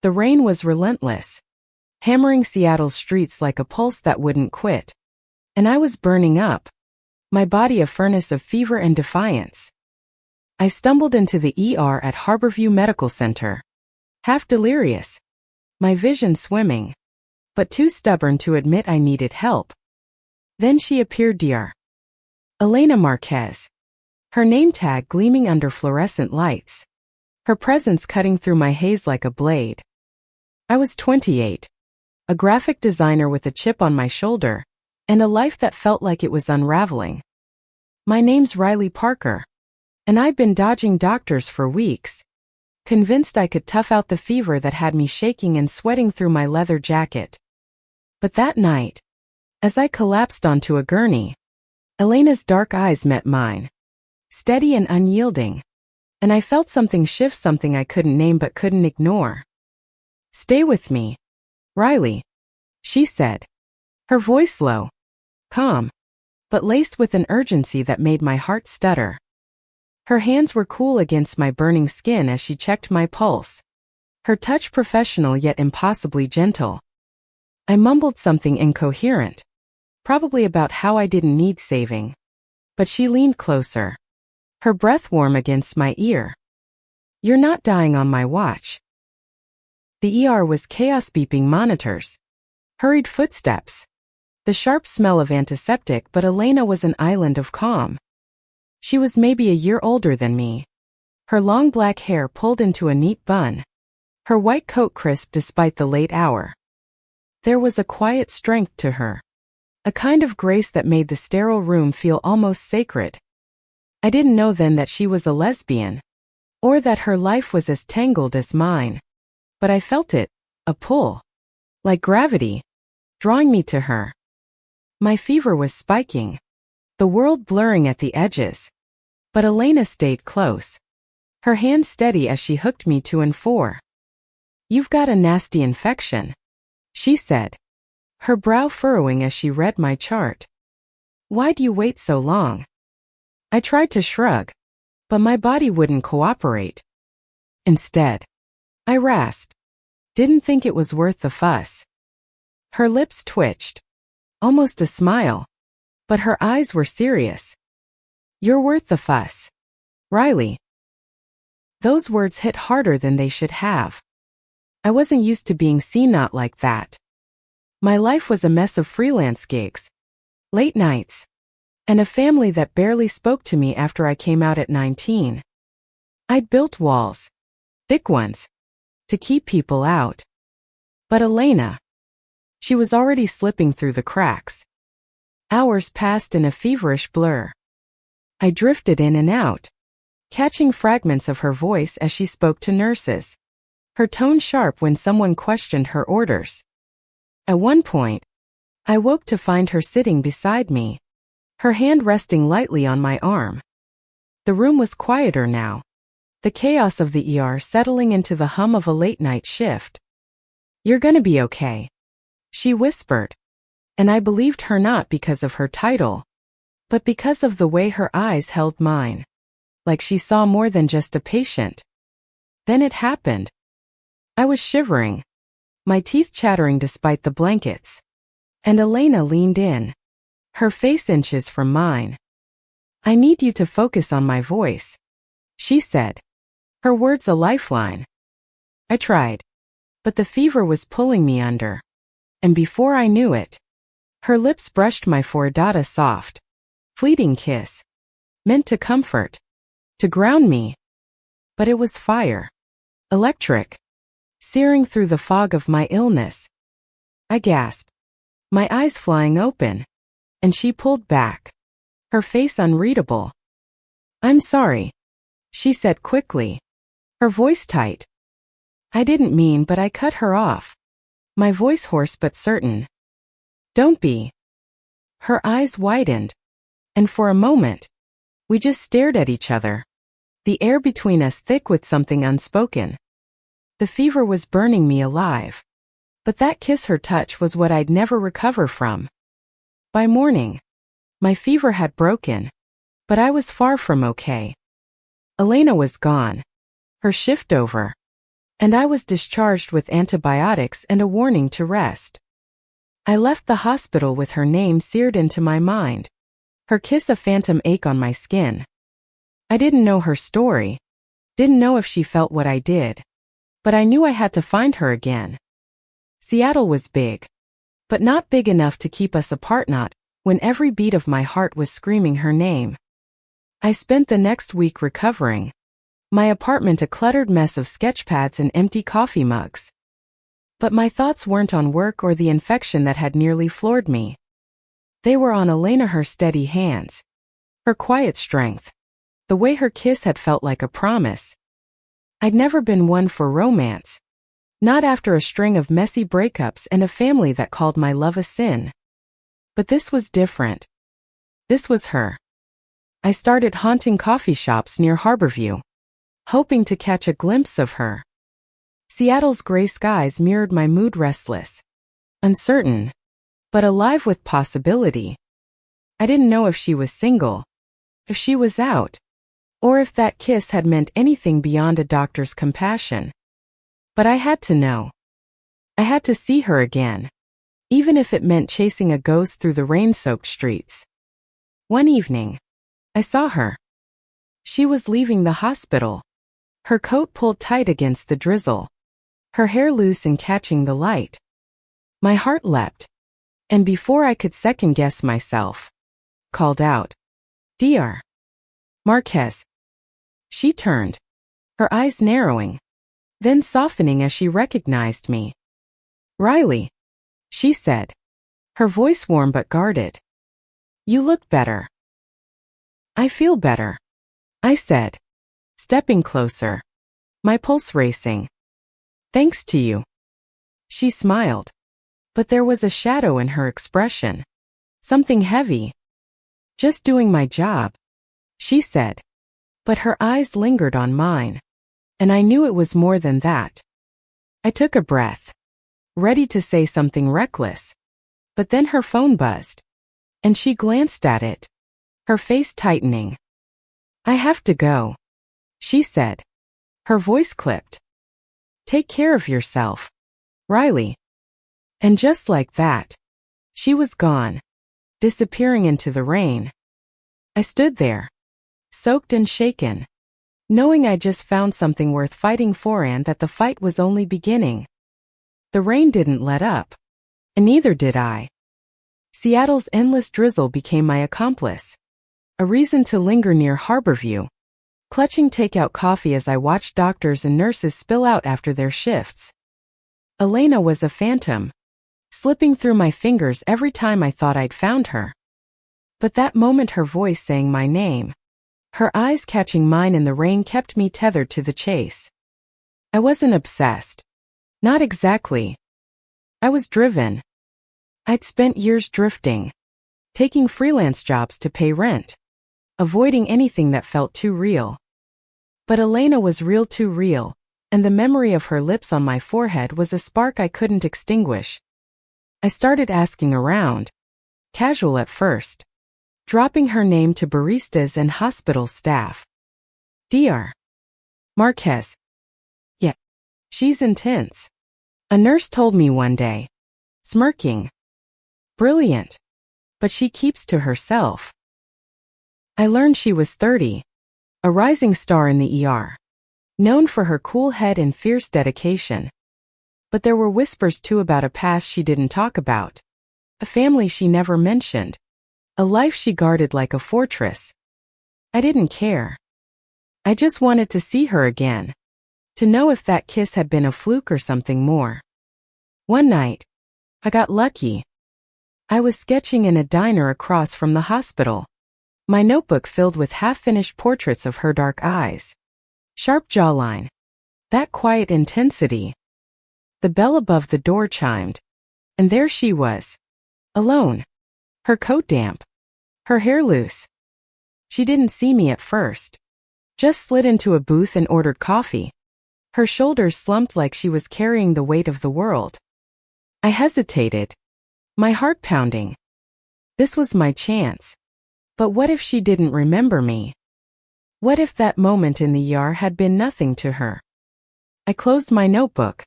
The rain was relentless, hammering Seattle's streets like a pulse that wouldn't quit. And I was burning up, my body a furnace of fever and defiance. I stumbled into the ER at Harborview Medical Center, half delirious, my vision swimming, but too stubborn to admit I needed help. Then she appeared, Dr. Elena Marquez, her name tag gleaming under fluorescent lights, her presence cutting through my haze like a blade. I was 28, a graphic designer with a chip on my shoulder, and a life that felt like it was unraveling. My name's Riley Parker, and I'd been dodging doctors for weeks, convinced I could tough out the fever that had me shaking and sweating through my leather jacket. But that night, as I collapsed onto a gurney, Elena's dark eyes met mine, steady and unyielding, and I felt something shift, something I couldn't name but couldn't ignore. "Stay with me, Riley," she said, her voice low, calm, but laced with an urgency that made my heart stutter. Her hands were cool against my burning skin as she checked my pulse, her touch professional yet impossibly gentle. I mumbled something incoherent, probably about how I didn't need saving, but she leaned closer, her breath warm against my ear. "You're not dying on my watch." The ER was chaos, beeping monitors, hurried footsteps, the sharp smell of antiseptic, but Elena was an island of calm. She was maybe a year older than me, her long black hair pulled into a neat bun, her white coat crisp despite the late hour. There was a quiet strength to her, a kind of grace that made the sterile room feel almost sacred. I didn't know then that she was a lesbian, or that her life was as tangled as mine, but I felt it, a pull, like gravity, drawing me to her. My fever was spiking, the world blurring at the edges, but Elena stayed close, her hand steady as she hooked me to and for. "You've got a nasty infection," she said, her brow furrowing as she read my chart. "Why'd you wait so long?" I tried to shrug, but my body wouldn't cooperate. Instead, I rasped, "Didn't think it was worth the fuss." Her lips twitched, almost a smile, but her eyes were serious. "You're worth the fuss, Riley." Those words hit harder than they should have. I wasn't used to being seen not like that. My life was a mess of freelance gigs, late nights, and a family that barely spoke to me after I came out at 19. I'd built walls, thick ones, to keep people out. But Elena, she was already slipping through the cracks. Hours passed in a feverish blur. I drifted in and out, catching fragments of her voice as she spoke to nurses, her tone sharp when someone questioned her orders. At one point, I woke to find her sitting beside me, her hand resting lightly on my arm. The room was quieter now, the chaos of the ER settling into the hum of a late-night shift. "You're gonna be okay," she whispered, and I believed her not because of her title, but because of the way her eyes held mine, like she saw more than just a patient. Then it happened. I was shivering, my teeth chattering despite the blankets, and Elena leaned in, her face inches from mine. "I need you to focus on my voice," she said, her words a lifeline. I tried, but the fever was pulling me under, and before I knew it, her lips brushed my forehead, a soft, fleeting kiss, meant to comfort, to ground me. But it was fire, electric, searing through the fog of my illness. I gasped, my eyes flying open, and she pulled back, her face unreadable. "I'm sorry," she said quickly, her voice tight. I didn't mean, but I cut her off, my voice hoarse but certain. "Don't be." Her eyes widened, and for a moment, we just stared at each other, the air between us thick with something unspoken. The fever was burning me alive, but that kiss, her touch, was what I'd never recover from. By morning, my fever had broken, but I was far from okay. Elena was gone, her shift over, and I was discharged with antibiotics and a warning to rest. I left the hospital with her name seared into my mind, her kiss a phantom ache on my skin. I didn't know her story, didn't know if she felt what I did, but I knew I had to find her again. Seattle was big, but not big enough to keep us apart, not when every beat of my heart was screaming her name. I spent the next week recovering, my apartment a cluttered mess of sketchpads and empty coffee mugs. But my thoughts weren't on work or the infection that had nearly floored me. They were on Elena, her steady hands, her quiet strength, the way her kiss had felt like a promise. I'd never been one for romance, not after a string of messy breakups and a family that called my love a sin. But this was different. This was her. I started haunting coffee shops near Harborview, hoping to catch a glimpse of her. Seattle's gray skies mirrored my mood, restless, uncertain, but alive with possibility. I didn't know if she was single, if she was out, or if that kiss had meant anything beyond a doctor's compassion. But I had to know. I had to see her again, even if it meant chasing a ghost through the rain-soaked streets. One evening, I saw her. She was leaving the hospital, her coat pulled tight against the drizzle, her hair loose and catching the light. My heart leapt, and before I could second-guess myself, called out, "Dr. Marquez." She turned, her eyes narrowing, then softening as she recognized me. "Riley," she said, her voice warm but guarded. "You look better." "I feel better," I said, stepping closer, my pulse racing. "Thanks to you." She smiled, but there was a shadow in her expression, something heavy. "Just doing my job," she said, but her eyes lingered on mine, and I knew it was more than that. I took a breath, ready to say something reckless, but then her phone buzzed, and she glanced at it, her face tightening. "I have to go," she said, her voice clipped. "Take care of yourself, Riley." And just like that, she was gone, disappearing into the rain. I stood there, soaked and shaken, knowing I just found something worth fighting for and that the fight was only beginning. The rain didn't let up, and neither did I. Seattle's endless drizzle became my accomplice, a reason to linger near Harborview, clutching takeout coffee as I watched doctors and nurses spill out after their shifts. Elena was a phantom, slipping through my fingers every time I thought I'd found her. But that moment her voice saying my name, her eyes catching mine in the rain kept me tethered to the chase. I wasn't obsessed. Not exactly. I was driven. I'd spent years drifting, taking freelance jobs to pay rent, avoiding anything that felt too real. But Elena was real, too real, and the memory of her lips on my forehead was a spark I couldn't extinguish. I started asking around, casual at first, dropping her name to baristas and hospital staff. "Dr. Marquez." "Yeah, she's intense," a nurse told me one day, smirking. "Brilliant, but she keeps to herself." I learned she was 30, a rising star in the ER, known for her cool head and fierce dedication. But there were whispers too about a past she didn't talk about, a family she never mentioned, a life she guarded like a fortress. I didn't care. I just wanted to see her again, to know if that kiss had been a fluke or something more. One night, I got lucky. I was sketching in a diner across from the hospital, my notebook filled with half-finished portraits of her dark eyes, sharp jawline, that quiet intensity. The bell above the door chimed, and there she was, alone, her coat damp, her hair loose. She didn't see me at first, just slid into a booth and ordered coffee, her shoulders slumped like she was carrying the weight of the world. I hesitated, my heart pounding. This was my chance. But what if she didn't remember me? What if that moment in the ER had been nothing to her? I closed my notebook,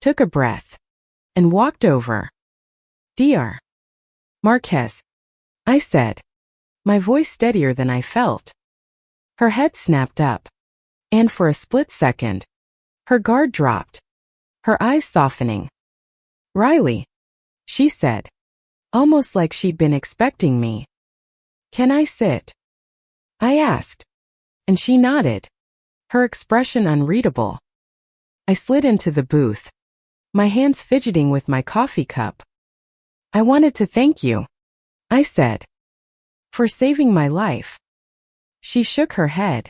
took a breath, and walked over. Dr. Marquez, I said, my voice steadier than I felt. Her head snapped up, and for a split second, her guard dropped, her eyes softening. Riley, she said, almost like she'd been expecting me. Can I sit? I asked, and she nodded, her expression unreadable. I slid into the booth, my hands fidgeting with my coffee cup. I wanted to thank you, I said, for saving my life. She shook her head,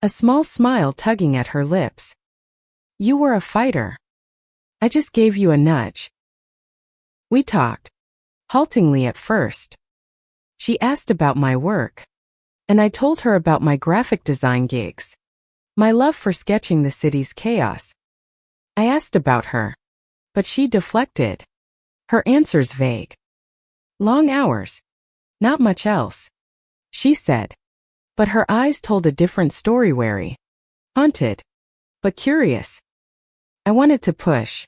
a small smile tugging at her lips. You were a fighter. I just gave you a nudge. We talked, haltingly at first. She asked about my work, and I told her about my graphic design gigs, my love for sketching the city's chaos. I asked about her, but she deflected, her answers vague. Long hours. Not much else, she said, but her eyes told a different story, wary, haunted, but curious. I wanted to push,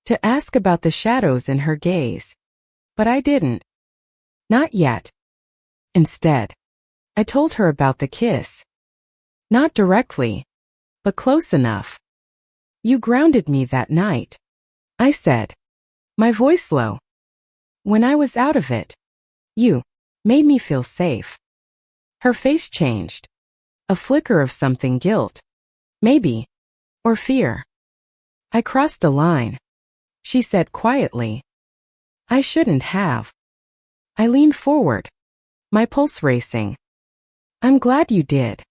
to ask about the shadows in her gaze, but I didn't. Not yet. Instead, I told her about the kiss. Not directly, but close enough. You grounded me that night, I said, my voice low. When I was out of it, you made me feel safe. Her face changed. A flicker of something, guilt, maybe, or fear. I crossed a line, she said quietly. I shouldn't have. I leaned forward, my pulse racing. I'm glad you did.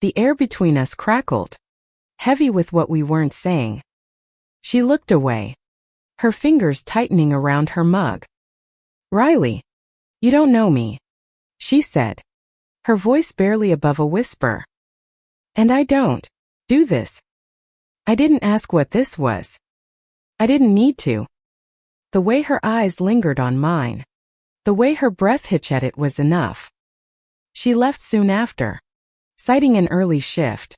The air between us crackled, heavy with what we weren't saying. She looked away, her fingers tightening around her mug. Riley, you don't know me, she said, her voice barely above a whisper. And I don't do this. I didn't ask what this was. I didn't need to. The way her eyes lingered on mine, the way her breath hitched at it was enough. She left soon after, citing an early shift,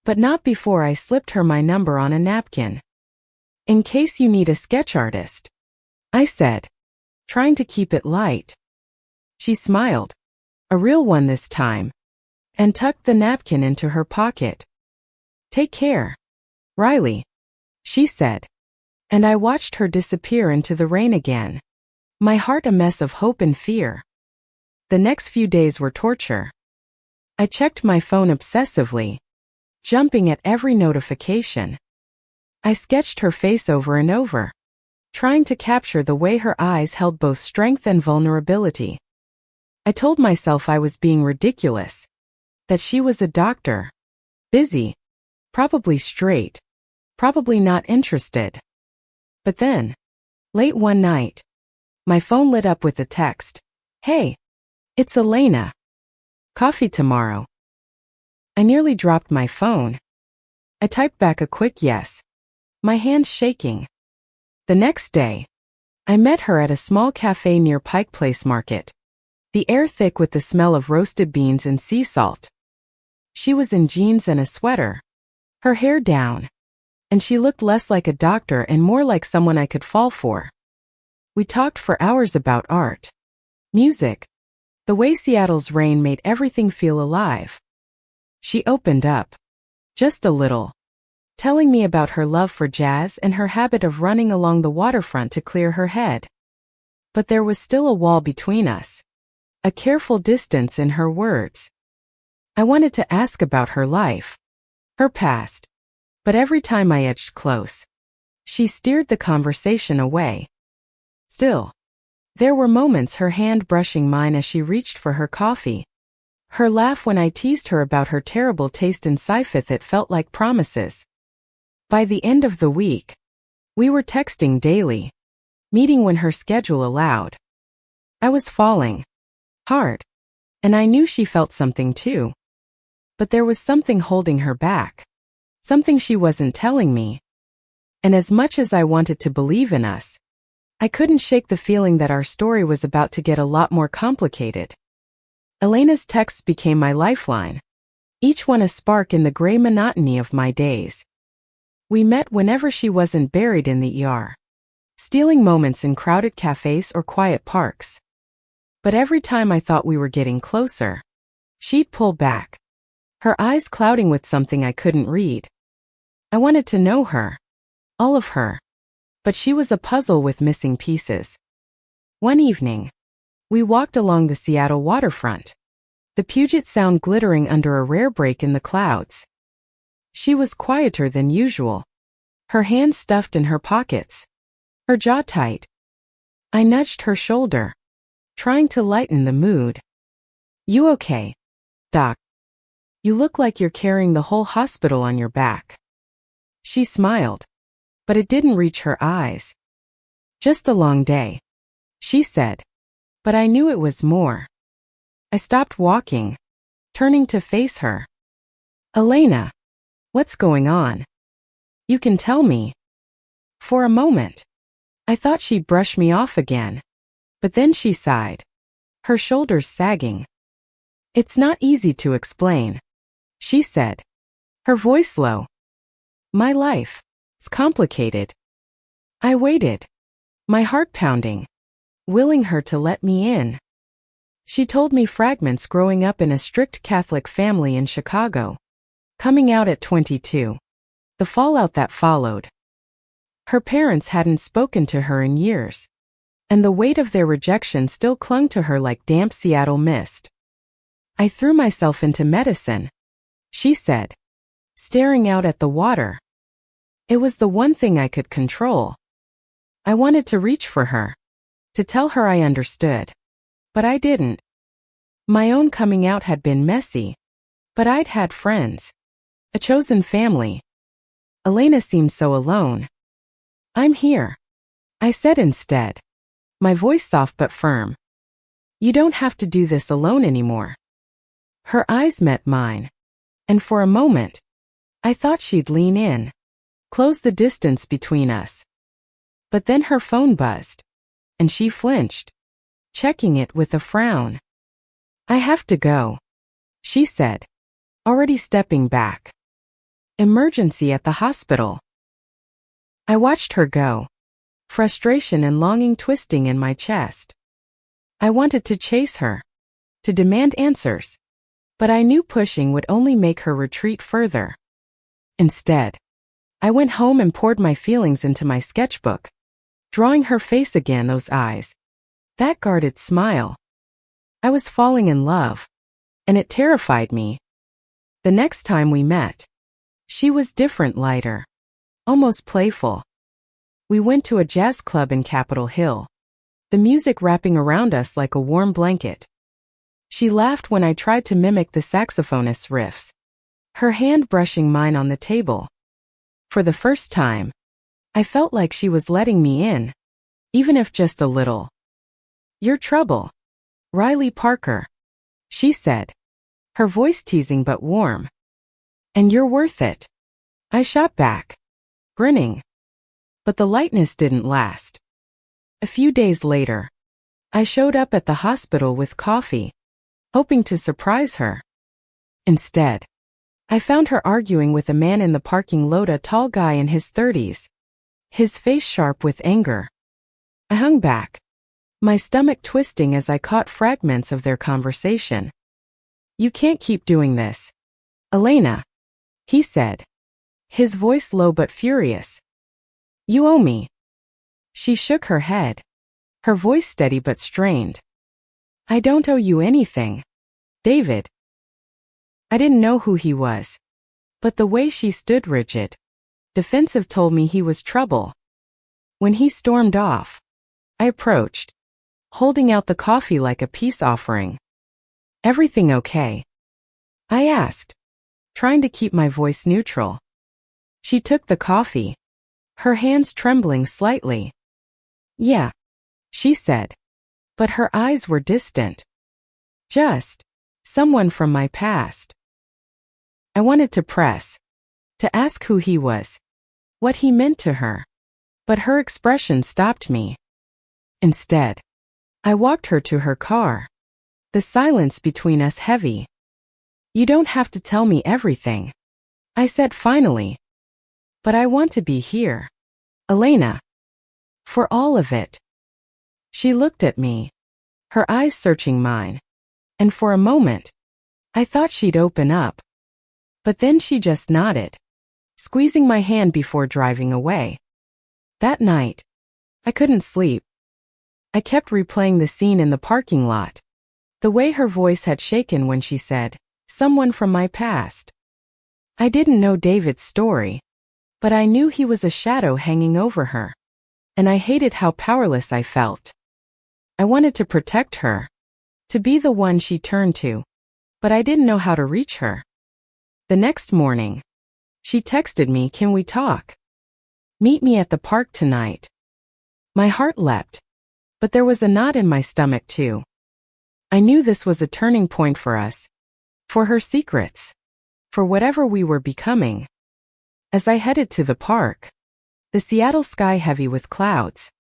but not before I slipped her my number on a napkin. In case you need a sketch artist, I said, trying to keep it light. She smiled, a real one this time, and tucked the napkin into her pocket. Take care, Riley, she said, and I watched her disappear into the rain again, my heart a mess of hope and fear. The next few days were torture. I checked my phone obsessively, jumping at every notification. I sketched her face over and over, trying to capture the way her eyes held both strength and vulnerability. I told myself I was being ridiculous, that she was a doctor, busy, probably straight, probably not interested. But then, late one night, my phone lit up with a text. Hey, it's Elena. Coffee tomorrow. I nearly dropped my phone. I typed back a quick yes, my hands shaking. The next day, I met her at a small cafe near Pike Place Market, the air thick with the smell of roasted beans and sea salt. She was in jeans and a sweater, her hair down, and she looked less like a doctor and more like someone I could fall for. We talked for hours about art, music, the way Seattle's rain made everything feel alive. She opened up, just a little, telling me about her love for jazz and her habit of running along the waterfront to clear her head. But there was still a wall between us, a careful distance in her words. I wanted to ask about her life, her past, but every time I edged close, she steered the conversation away. Still, there were moments, her hand brushing mine as she reached for her coffee, her laugh when I teased her about her terrible taste in sci-fi that felt like promises. By the end of the week, we were texting daily, meeting when her schedule allowed. I was falling hard, and I knew she felt something too. But there was something holding her back, something she wasn't telling me. And as much as I wanted to believe in us, I couldn't shake the feeling that our story was about to get a lot more complicated. Elena's texts became my lifeline, each one a spark in the gray monotony of my days. We met whenever she wasn't buried in the ER, stealing moments in crowded cafes or quiet parks. But every time I thought we were getting closer, she'd pull back, her eyes clouding with something I couldn't read. I wanted to know her, all of her, but she was a puzzle with missing pieces. One evening, we walked along the Seattle waterfront, the Puget Sound glittering under a rare break in the clouds. She was quieter than usual, her hands stuffed in her pockets, her jaw tight. I nudged her shoulder, trying to lighten the mood. "You okay, Doc? You look like you're carrying the whole hospital on your back." She smiled, but it didn't reach her eyes. "Just a long day," she said, but I knew it was more. I stopped walking, turning to face her. "Elena, what's going on? You can tell me." For a moment, I thought she'd brush me off again, but then she sighed, her shoulders sagging. "It's not easy to explain," she said, her voice low. "My life is complicated." I waited, my heart pounding, willing her to let me in. She told me fragments growing up in a strict Catholic family in Chicago, coming out at 22, the fallout that followed. Her parents hadn't spoken to her in years, and the weight of their rejection still clung to her like damp Seattle mist. "I threw myself into medicine," she said, staring out at the water. "It was the one thing I could control." I wanted to reach for her, to tell her I understood, but I didn't. My own coming out had been messy, but I'd had friends, a chosen family. Elena seemed so alone. "I'm here," I said instead, my voice soft but firm. "You don't have to do this alone anymore." Her eyes met mine, and for a moment, I thought she'd lean in, close the distance between us. But then her phone buzzed, and she flinched, checking it with a frown. "I have to go," she said, already stepping back. "Emergency at the hospital." I watched her go, frustration and longing twisting in my chest. I wanted to chase her, to demand answers, but I knew pushing would only make her retreat further. Instead, I went home and poured my feelings into my sketchbook, drawing her face again, those eyes, that guarded smile. I was falling in love, and it terrified me. The next time we met, she was different, lighter, almost playful. We went to a jazz club in Capitol Hill, the music wrapping around us like a warm blanket. She laughed when I tried to mimic the saxophonist's riffs, her hand brushing mine on the table. For the first time, I felt like she was letting me in, even if just a little. "You're trouble, Riley Parker," she said, her voice teasing but warm. "And you're worth it," I shot back, grinning. But the lightness didn't last. A few days later, I showed up at the hospital with coffee, hoping to surprise her. Instead, I found her arguing with a man in the parking lot, a tall guy in his 30s, his face sharp with anger. I hung back, my stomach twisting as I caught fragments of their conversation. "You can't keep doing this, Elena," he said, his voice low but furious. "You owe me." She shook her head, her voice steady but strained. "I don't owe you anything, David." I didn't know who he was, but the way she stood rigid, defensive, told me he was trouble. When he stormed off, I approached, holding out the coffee like a peace offering. "Everything okay?" I asked, trying to keep my voice neutral. She took the coffee, her hands trembling slightly. "Yeah," she said, but her eyes were distant. "Just someone from my past." I wanted to press, to ask who he was, what he meant to her, but her expression stopped me. Instead, I walked her to her car, the silence between us heavy. "You don't have to tell me everything," I said finally. But I want to be here. Elena. For all of it. She looked at me, her eyes searching mine. And for a moment, I thought she'd open up. But then she just nodded, squeezing my hand before driving away. That night, I couldn't sleep. I kept replaying the scene in the parking lot. The way her voice had shaken when she said, "Someone from my past." I didn't know David's story, but I knew he was a shadow hanging over her. And I hated how powerless I felt. I wanted to protect her, to be the one she turned to, but I didn't know how to reach her. The next morning, she texted me, "Can we talk? Meet me at the park tonight." My heart leapt, but there was a knot in my stomach too. I knew this was a turning point for us, for her secrets, for whatever we were becoming. As I headed to the park, the Seattle sky heavy with clouds,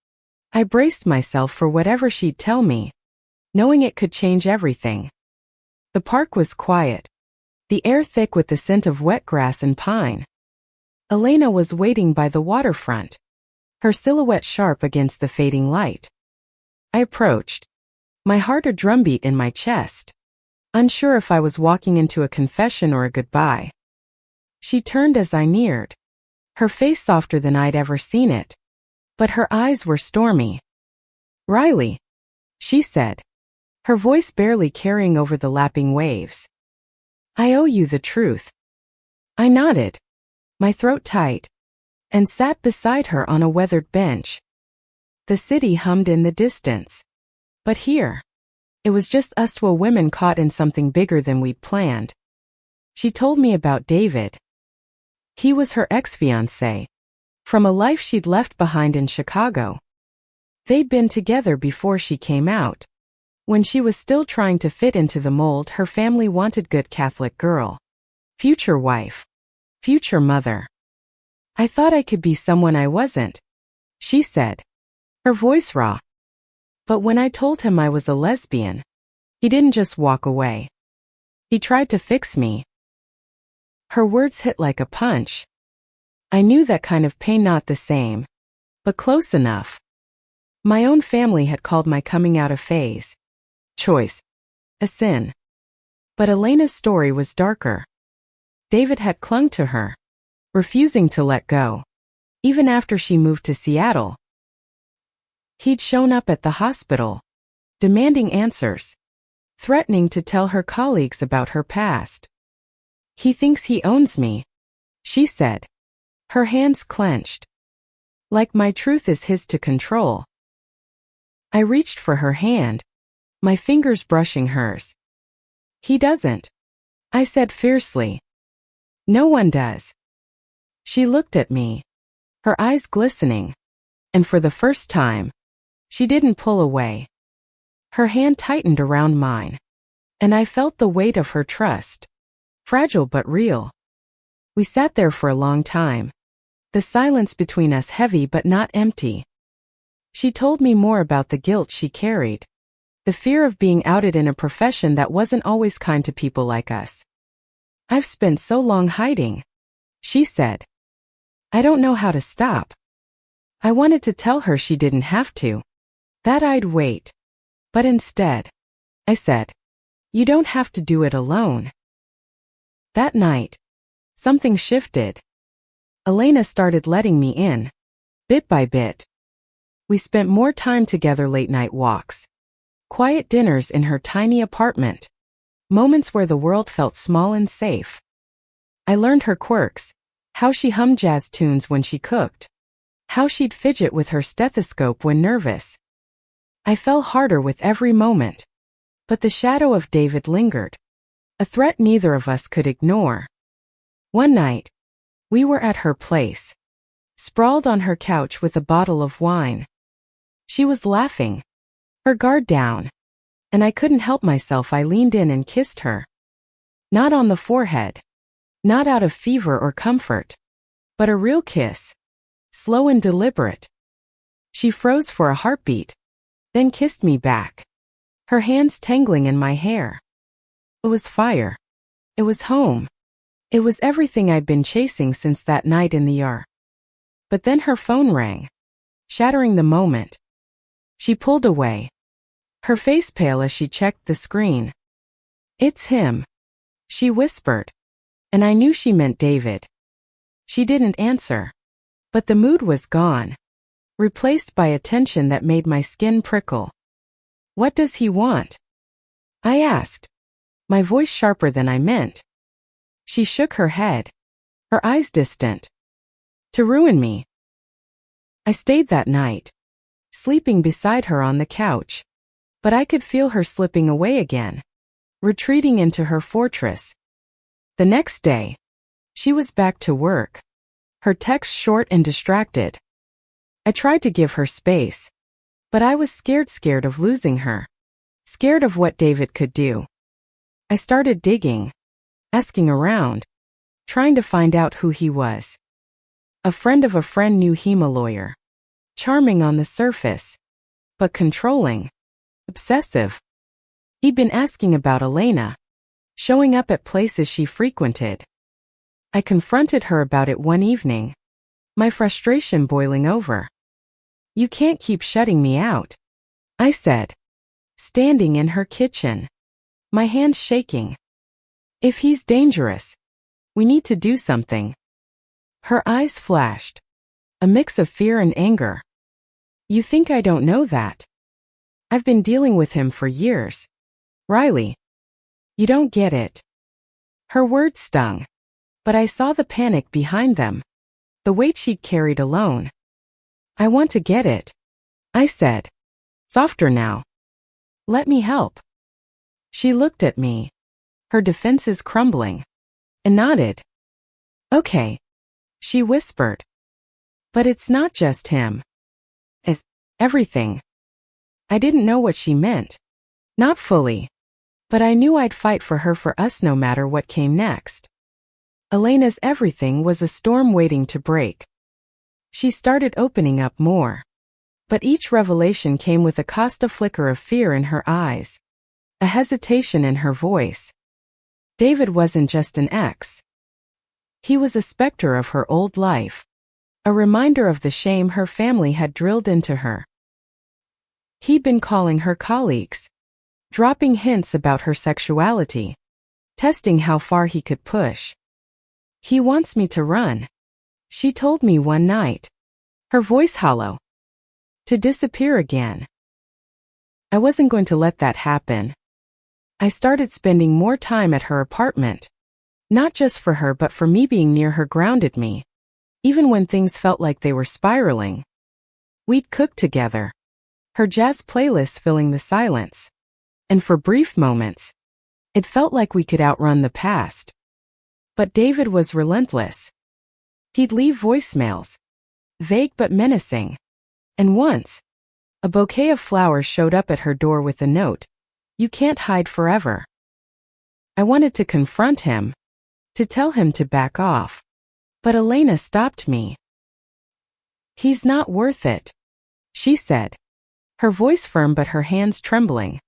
I braced myself for whatever she'd tell me, knowing it could change everything. The park was quiet, the air thick with the scent of wet grass and pine. Elena was waiting by the waterfront, her silhouette sharp against the fading light. I approached, my heart a drumbeat in my chest, unsure if I was walking into a confession or a goodbye. She turned as I neared, her face softer than I'd ever seen it, but her eyes were stormy. "Riley," she said, her voice barely carrying over the lapping waves. "I owe you the truth." I nodded, my throat tight, and sat beside her on a weathered bench. The city hummed in the distance. But here, it was just us two women caught in something bigger than we'd planned. She told me about David. He was her ex-fiancé, from a life she'd left behind in Chicago. They'd been together before she came out. When she was still trying to fit into the mold her family wanted, good Catholic girl. Future wife. Future mother. "I thought I could be someone I wasn't," she said, her voice raw. But when I told him I was a lesbian, he didn't just walk away. He tried to fix me. Her words hit like a punch. I knew that kind of pain, not the same, but close enough. My own family had called my coming out a phase, choice, a sin. But Elena's story was darker. David had clung to her, refusing to let go, even after she moved to Seattle. He'd shown up at the hospital, demanding answers, threatening to tell her colleagues about her past. "He thinks he owns me," she said, her hands clenched. Like my truth is his to control. I reached for her hand, my fingers brushing hers. "He doesn't," I said fiercely. "No one does." She looked at me, her eyes glistening, and for the first time, she didn't pull away. Her hand tightened around mine, and I felt the weight of her trust, fragile but real. We sat there for a long time, the silence between us heavy but not empty. She told me more about the guilt she carried, the fear of being outed in a profession that wasn't always kind to people like us. "I've spent so long hiding," she said. "I don't know how to stop." I wanted to tell her she didn't have to, that I'd wait. But instead, I said, "You don't have to do it alone." That night, something shifted. Elena started letting me in, bit by bit. We spent more time together, late-night walks, quiet dinners in her tiny apartment, moments where the world felt small and safe. I learned her quirks, how she hummed jazz tunes when she cooked, how she'd fidget with her stethoscope when nervous. I fell harder with every moment, but the shadow of David lingered, a threat neither of us could ignore. One night, we were at her place, sprawled on her couch with a bottle of wine. She was laughing, her guard down, and I couldn't help myself. I leaned in and kissed her. Not on the forehead, not out of fever or comfort, but a real kiss, slow and deliberate. She froze for a heartbeat, then kissed me back, her hands tangling in my hair. It was fire. It was home. It was everything I'd been chasing since that night in the ER. But then her phone rang, shattering the moment. She pulled away, her face pale as she checked the screen. "It's him," she whispered, and I knew she meant David. She didn't answer, but the mood was gone, replaced by a tension that made my skin prickle. "What does he want?" I asked, my voice sharper than I meant. She shook her head, her eyes distant. "To ruin me." I stayed that night, sleeping beside her on the couch, but I could feel her slipping away again, retreating into her fortress. The next day, she was back to work, her text short and distracted. I tried to give her space, but I was scared of losing her, scared of what David could do. I started digging, asking around, trying to find out who he was. A friend of a friend knew him, a lawyer. Charming on the surface, but controlling, obsessive. He'd been asking about Elena, showing up at places she frequented. I confronted her about it one evening, my frustration boiling over. "You can't keep shutting me out," I said, standing in her kitchen, my hands shaking. "If he's dangerous, we need to do something." Her eyes flashed, a mix of fear and anger. "You think I don't know that? I've been dealing with him for years. Riley, you don't get it." Her words stung, but I saw the panic behind them, the weight she'd carried alone. "I want to get it," I said, softer now. "Let me help." She looked at me, her defenses crumbling, and nodded. "Okay," she whispered. "But it's not just him. It's everything." I didn't know what she meant. Not fully. But I knew I'd fight for her, for us, no matter what came next. Elena's everything was a storm waiting to break. She started opening up more. But each revelation came with a cost, a flicker of fear in her eyes, a hesitation in her voice. David wasn't just an ex. He was a specter of her old life, a reminder of the shame her family had drilled into her. He'd been calling her colleagues, dropping hints about her sexuality, testing how far he could push. "He wants me to run," she told me one night, her voice hollow. "To disappear again." I wasn't going to let that happen. I started spending more time at her apartment. Not just for her, but for me. Being near her grounded me, even when things felt like they were spiraling. We'd cook together, her jazz playlists filling the silence. And for brief moments, it felt like we could outrun the past. But David was relentless. He'd leave voicemails, vague but menacing. And once, a bouquet of flowers showed up at her door with a note, "You can't hide forever." I wanted to confront him, to tell him to back off. But Elena stopped me. "He's not worth it," she said, her voice firm but her hands trembling.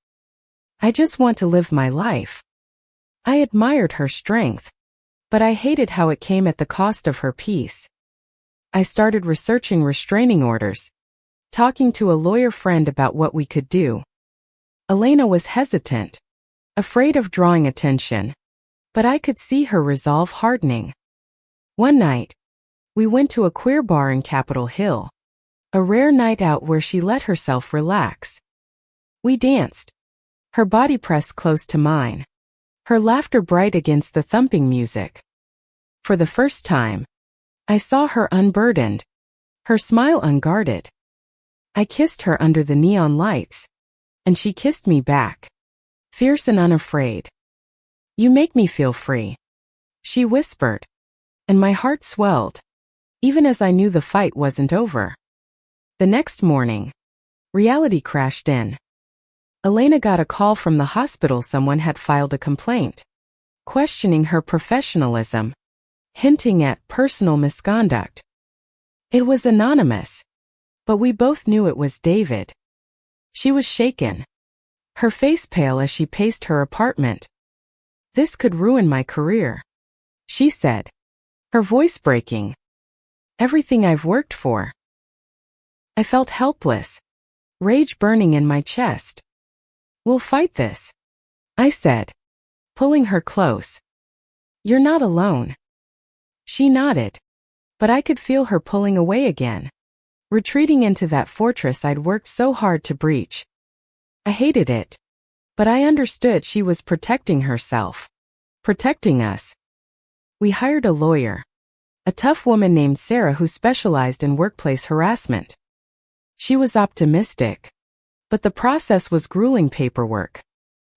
"I just want to live my life." I admired her strength, but I hated how it came at the cost of her peace. I started researching restraining orders, talking to a lawyer friend about what we could do. Elena was hesitant, afraid of drawing attention, but I could see her resolve hardening. One night, we went to a queer bar in Capitol Hill, a rare night out where she let herself relax. We danced, her body pressed close to mine, her laughter bright against the thumping music. For the first time, I saw her unburdened, her smile unguarded. I kissed her under the neon lights, and she kissed me back, fierce and unafraid. "You make me feel free," she whispered, and my heart swelled, even as I knew the fight wasn't over. The next morning, reality crashed in. Elena got a call from the hospital. Someone had filed a complaint, questioning her professionalism, hinting at personal misconduct. It was anonymous, but we both knew it was David. She was shaken, her face pale as she paced her apartment. "This could ruin my career," she said, her voice breaking. Everything I've worked for. I felt helpless, rage burning in my chest. We'll fight this, I said, pulling her close. You're not alone. She nodded, but I could feel her pulling away again, retreating into that fortress I'd worked so hard to breach. I hated it, but I understood she was protecting herself, protecting us. We hired a lawyer, a tough woman named Sarah who specialized in workplace harassment. She was optimistic, but the process was grueling: paperwork,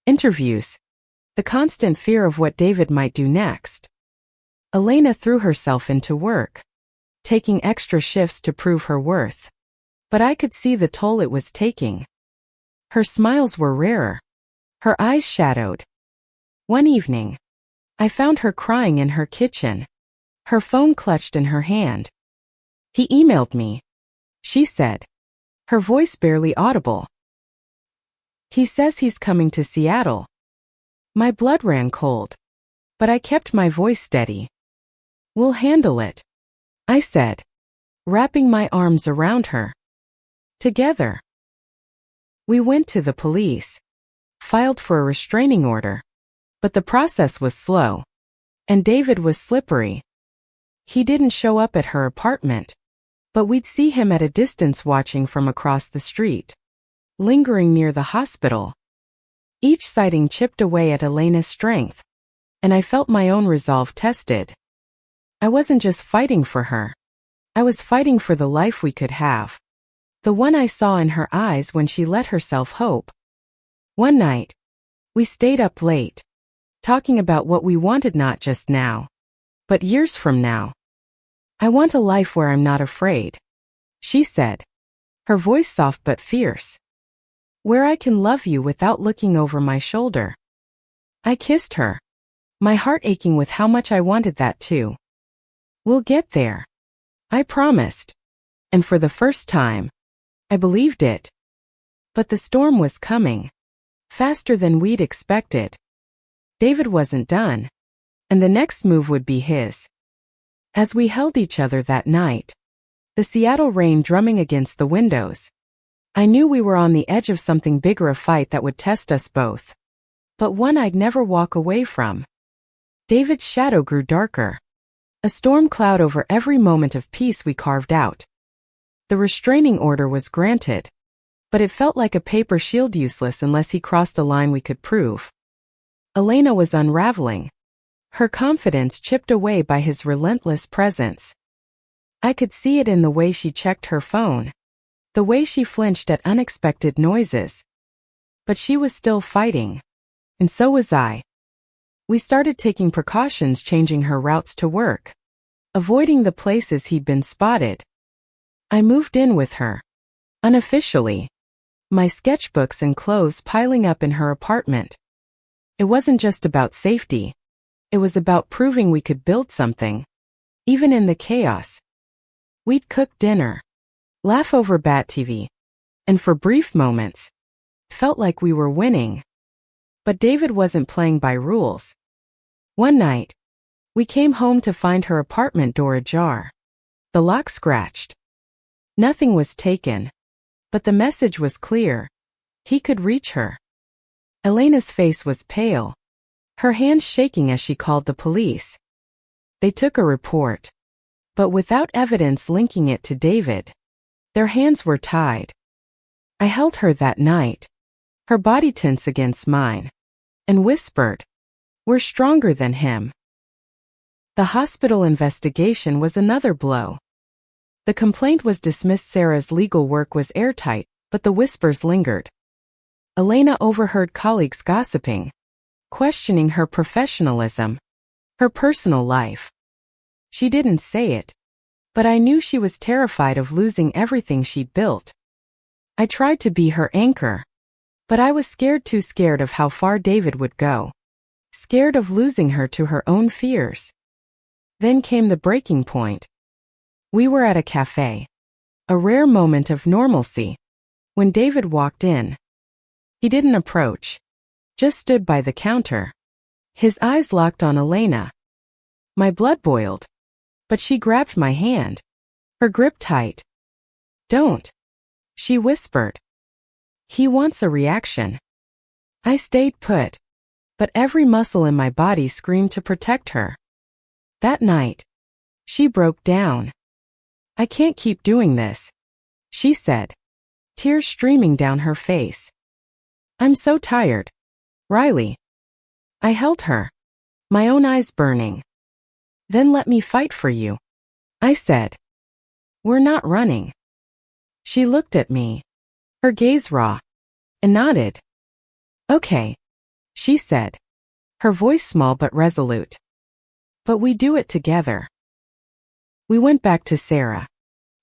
interviews, the constant fear of what David might do next. Elena threw herself into work, taking extra shifts to prove her worth, but I could see the toll it was taking. Her smiles were rarer, her eyes shadowed. One evening, I found her crying in her kitchen, her phone clutched in her hand. He emailed me, she said, her voice barely audible. He says he's coming to Seattle. My blood ran cold, but I kept my voice steady. We'll handle it, I said, wrapping my arms around her. Together. We went to the police, filed for a restraining order, but the process was slow, and David was slippery. He didn't show up at her apartment, but we'd see him at a distance watching from across the street, lingering near the hospital. Each sighting chipped away at Elena's strength, and I felt my own resolve tested. I wasn't just fighting for her. I was fighting for the life we could have. The one I saw in her eyes when she let herself hope. One night, we stayed up late, talking about what we wanted not just now, but years from now. I want a life where I'm not afraid, she said, her voice soft but fierce. Where I can love you without looking over my shoulder. I kissed her, my heart aching with how much I wanted that too. We'll get there, I promised, and for the first time, I believed it. But the storm was coming, faster than we'd expected. David wasn't done, and the next move would be his. As we held each other that night, the Seattle rain drumming against the windows, I knew we were on the edge of something bigger, a fight that would test us both, but one I'd never walk away from. David's shadow grew darker, a storm cloud over every moment of peace we carved out. The restraining order was granted, but it felt like a paper shield, useless unless he crossed a line we could prove. Elena was unraveling, her confidence chipped away by his relentless presence. I could see it in the way she checked her phone, the way she flinched at unexpected noises. But she was still fighting, and so was I. We started taking precautions, changing her routes to work, avoiding the places he'd been spotted. I moved in with her, unofficially, my sketchbooks and clothes piling up in her apartment. It wasn't just about safety. It was about proving we could build something, even in the chaos. We'd cook dinner, laugh over Bat TV, and for brief moments, felt like we were winning. But David wasn't playing by rules. One night, we came home to find her apartment door ajar, the lock scratched. Nothing was taken, but the message was clear. He could reach her. Elena's face was pale, her hands shaking as she called the police. They took a report, but without evidence linking it to David. Their hands were tied. I held her that night, her body tense against mine, and whispered, "We're stronger than him." The hospital investigation was another blow. The complaint was dismissed. Sarah's legal work was airtight, but the whispers lingered. Elena overheard colleagues gossiping, questioning her professionalism, her personal life. She didn't say it, but I knew she was terrified of losing everything she'd built. I tried to be her anchor, but I was scared, too scared of how far David would go, scared of losing her to her own fears. Then came the breaking point. We were at a cafe, a rare moment of normalcy, when David walked in. He didn't approach, just stood by the counter. His eyes locked on Elena. My blood boiled, but she grabbed my hand. her grip tight. "Don't," she whispered. "He wants a reaction." I stayed put, but every muscle in my body screamed to protect her. That night, she broke down. "I can't keep doing this," she said, tears streaming down her face. "I'm so tired, Riley." I held her, my own eyes burning. "Then let me fight for you," I said. "We're not running." She looked at me, her gaze raw, and nodded. "Okay," she said, her voice small but resolute. "But we do it together." We went back to Sarah,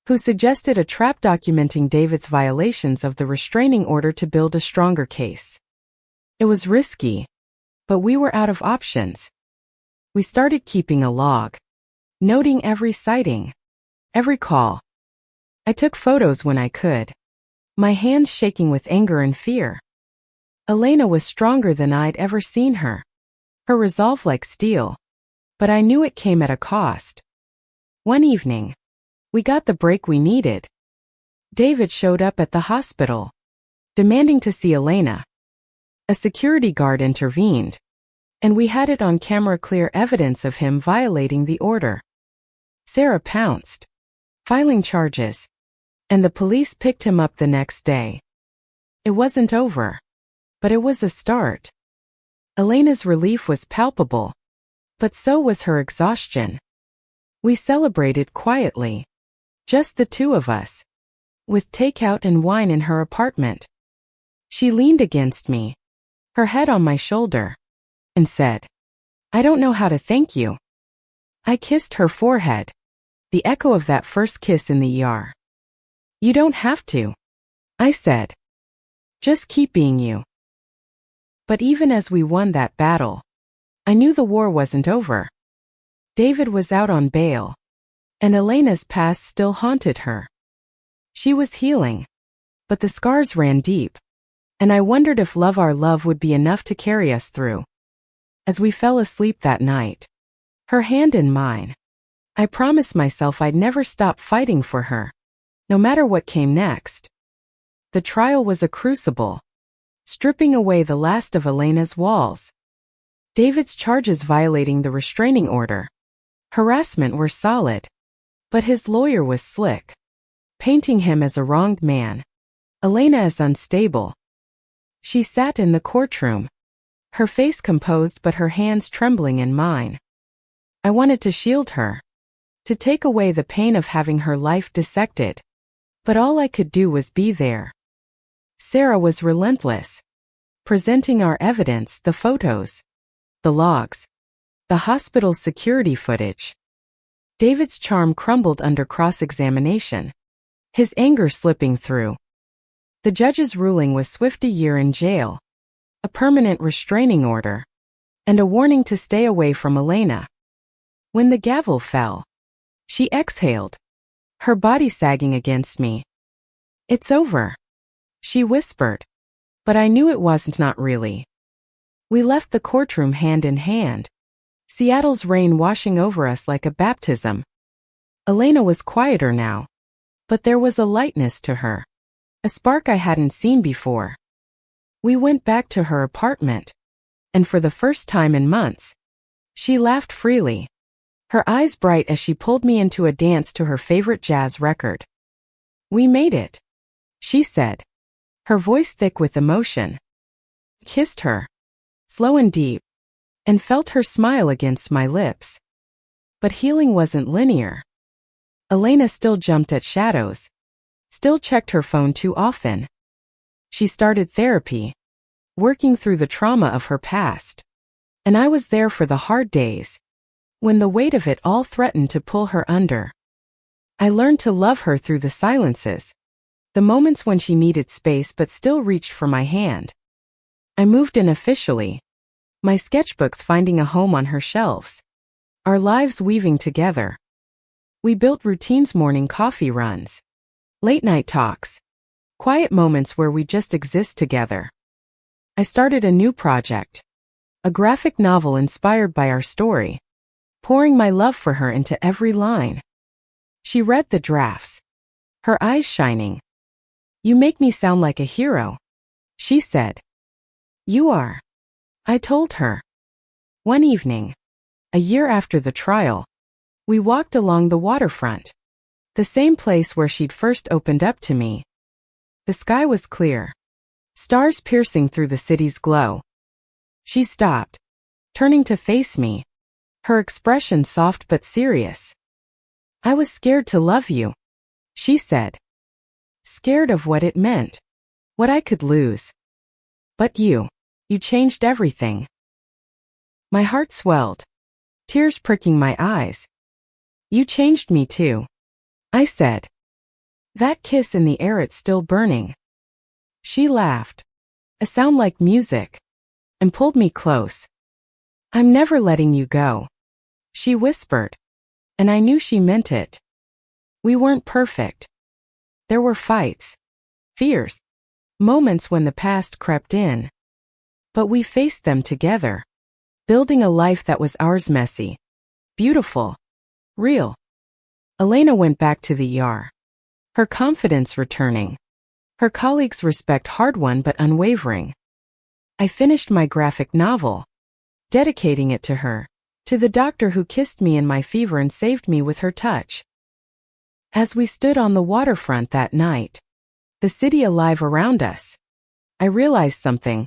who suggested a trap documenting David's violations of the restraining order to build a stronger case. It was risky, but we were out of options. We started keeping a log, noting every sighting, every call. I took photos when I could, my hands shaking with anger and fear. Elena was stronger than I'd ever seen her, her resolve like steel. But I knew it came at a cost. One evening, we got the break we needed. David showed up at the hospital, demanding to see Elena. A security guard intervened, and we had it on camera clear evidence of him violating the order. Sarah pounced, filing charges, and the police picked him up the next day. It wasn't over, but it was a start. Elena's relief was palpable, but so was her exhaustion. We celebrated quietly, just the two of us, with takeout and wine in her apartment. She leaned against me, her head on my shoulder, and said, "I don't know how to thank you." I kissed her forehead, the echo of that first kiss in the ER. "You don't have to," I said. "Just keep being you." But even as we won that battle, I knew the war wasn't over. David was out on bail, and Elena's past still haunted her. She was healing, but the scars ran deep, and I wondered if our love would be enough to carry us through. As we fell asleep that night, her hand in mine, I promised myself I'd never stop fighting for her, no matter what came next. The trial was a crucible, stripping away the last of Elena's walls. David's charges violating the restraining order, harassment were solid, but his lawyer was slick, painting him as a wronged man, Elena as unstable. She sat in the courtroom, her face composed but her hands trembling in mine. I wanted to shield her, to take away the pain of having her life dissected, but all I could do was be there. Sarah was relentless, presenting our evidence, the photos, the logs, the hospital's security footage. David's charm crumbled under cross-examination, his anger slipping through. The judge's ruling was swift: a year in jail, a permanent restraining order, and a warning to stay away from Elena. When the gavel fell, she exhaled, her body sagging against me. "It's over," she whispered, but I knew it wasn't, not really. We left the courtroom hand in hand, Seattle's rain washing over us like a baptism. Elena was quieter now, but there was a lightness to her, a spark I hadn't seen before. We went back to her apartment, and for the first time in months, she laughed freely, her eyes bright as she pulled me into a dance to her favorite jazz record. "We made it," she said, her voice thick with emotion. Kissed her, slow and deep, and felt her smile against my lips. But healing wasn't linear. Elena still jumped at shadows, still checked her phone too often. She started therapy, working through the trauma of her past. And I was there for the hard days, when the weight of it all threatened to pull her under. I learned to love her through the silences, the moments when she needed space but still reached for my hand. I moved in officially, my sketchbooks finding a home on her shelves, our lives weaving together. We built routines: morning coffee runs, late night talks, quiet moments where we just exist together. I started a new project, a graphic novel inspired by our story, pouring my love for her into every line. She read the drafts, her eyes shining. "You make me sound like a hero," she said. "You are," I told her. One evening, a year after the trial, we walked along the waterfront, the same place where she'd first opened up to me. The sky was clear, stars piercing through the city's glow. She stopped, turning to face me, her expression soft but serious. "I was scared to love you," she said. Scared of what it meant, what I could lose. "But you changed everything." My heart swelled, tears pricking my eyes. "You changed me too," I said. "That kiss in the air, it's still burning." She laughed, a sound like music, and pulled me close. "I'm never letting you go," she whispered, and I knew she meant it. We weren't perfect. There were fights, fears, moments when the past crept in. But we faced them together, building a life that was ours, messy, beautiful, real. Elena went back to the ER, her confidence returning, her colleagues' respect hard-won but unwavering. I finished my graphic novel, dedicating it to her, to the doctor who kissed me in my fever and saved me with her touch. As we stood on the waterfront that night, the city alive around us, I realized something.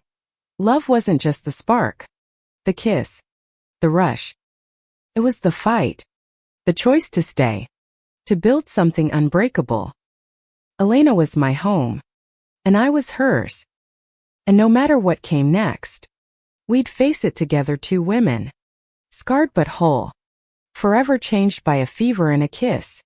Love wasn't just the spark, the kiss, the rush. It was the fight, the choice to stay, to build something unbreakable. Elena was my home, and I was hers. And no matter what came next, we'd face it together, two women, scarred but whole, forever changed by a fever and a kiss.